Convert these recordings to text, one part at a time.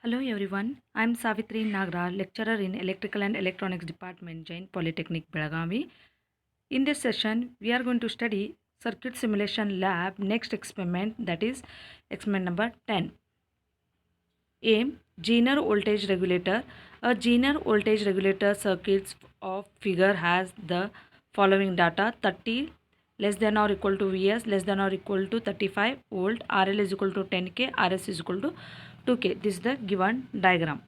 Hello everyone, I am Savitri Nagra, lecturer in Electrical and Electronics Department, Jain Polytechnic, Belagavi. In this session, we are going to study Circuit Simulation Lab next experiment, that is experiment number 10. Aim, Zener voltage regulator. A Zener voltage regulator circuits of figure has the following data: 30 less than or equal to Vs less than or equal to 35 volt, RL is equal to 10K, RS is equal to 2K. This is the given diagram.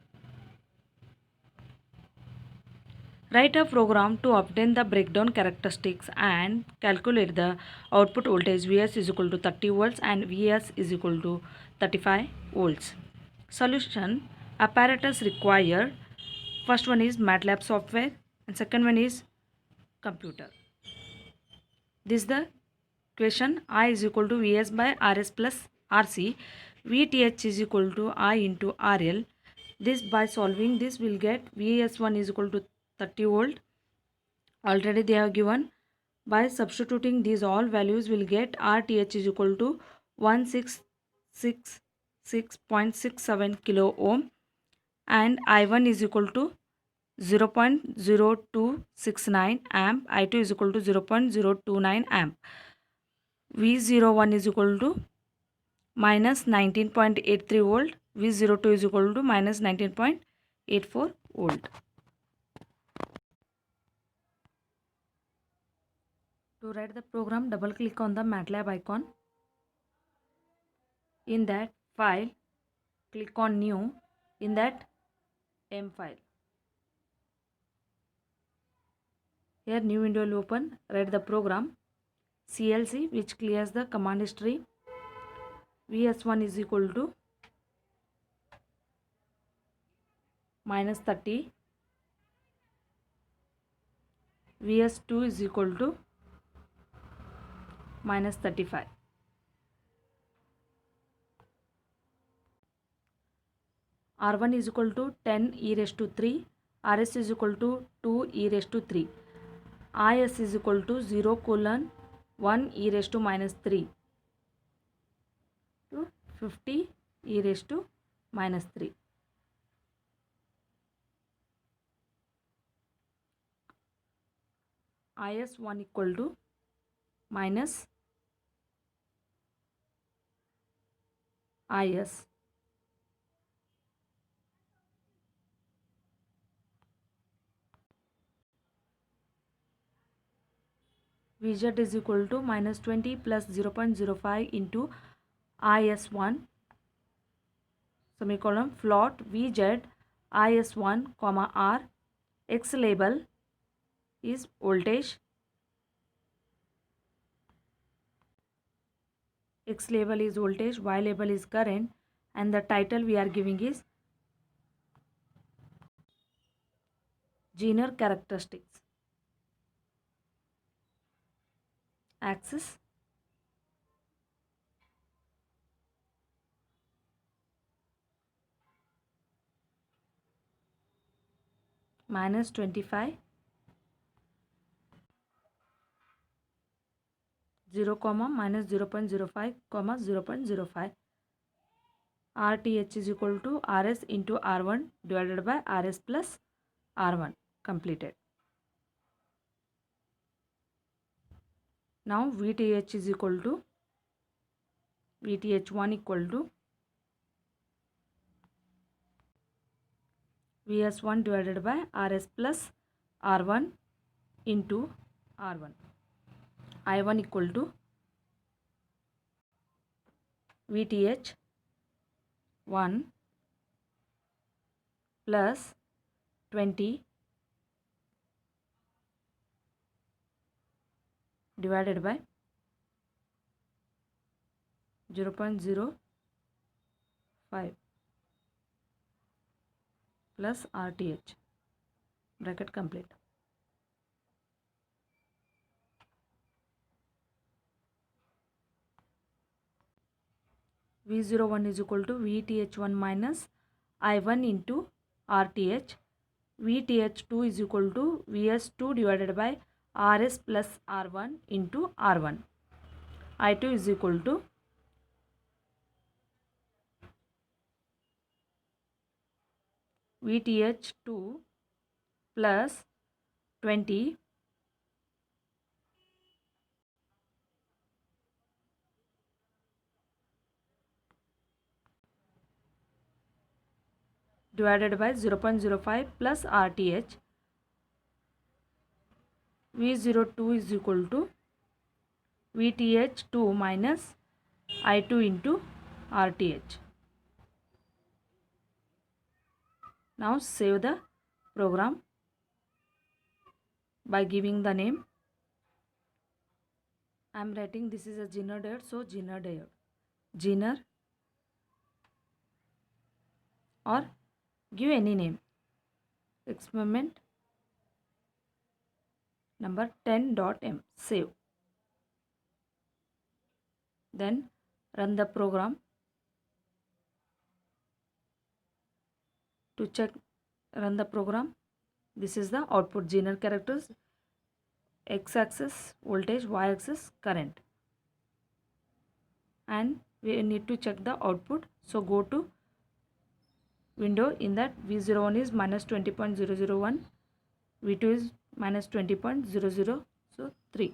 Write a program to obtain the breakdown characteristics and calculate the output voltage. Vs is equal to 30 volts and Vs is equal to 35 volts. Solution: apparatus required. First one is MATLAB software and second one is computer. This is the question. I is equal to Vs by Rs plus Rc. Vth is equal to I into RL. This, by solving this, will get Vs1 is equal to 30 volt. Already they have given. By substituting these all values, will get RTH is equal to 1666.67 kilo ohm and I1 is equal to 0.0269 amp, I2 is equal to 0.029 amp. V01 is equal to minus 19.83 volt, V02 is equal to minus 19.84 volt. To write the program, double click on the MATLAB icon. In that file, click on new. In that M file. Here new window will open. Write the program CLC, which clears the command history. Vs1 is equal to minus 30. Vs2 is equal to minus 35. R1 is equal to 10 e raised to 3. Rs is equal to 2 e raised to 3. Is is equal to 0 colon 1 e raised to minus 3 to 50 e raised to minus 3. Is1 equal to minus Is. Vz is equal to minus 20 plus 0.05 into Is1 semicolon plot Vz Is1 comma R. X label is voltage. X label is voltage, Y label is current, and the title we are giving is Zener characteristics. Axis minus 25, 0 comma minus 0.05 comma 0.05. RTH is equal to Rs into R1 divided by Rs plus R1. Completed. Now Vth is equal to Vth1 equal to Vs1 divided by Rs plus R1 into R1. I1 equal to Vth 1 plus 20 divided by 0.05 plus RTH. Bracket complete. V01 is equal to Vth1 minus I1 into RTH. Vth2 is equal to Vs2 divided by Rs plus R1 into R1. I2 is equal to VTH2 plus 20 divided by 0.05 plus RTH. V02 is equal to VTH2 minus I2 into RTH. Now save the program by giving the name. I am writing this is a Zener diode, so Zener diode. Zener, or give any name. Experiment number 10.m. Save. Then run the program. To check, run the program. This is the output Zener characters. X-axis voltage, Y-axis current. And we need to check the output. So go to window. In that V01 is minus 20.001, V2 is minus 20.003.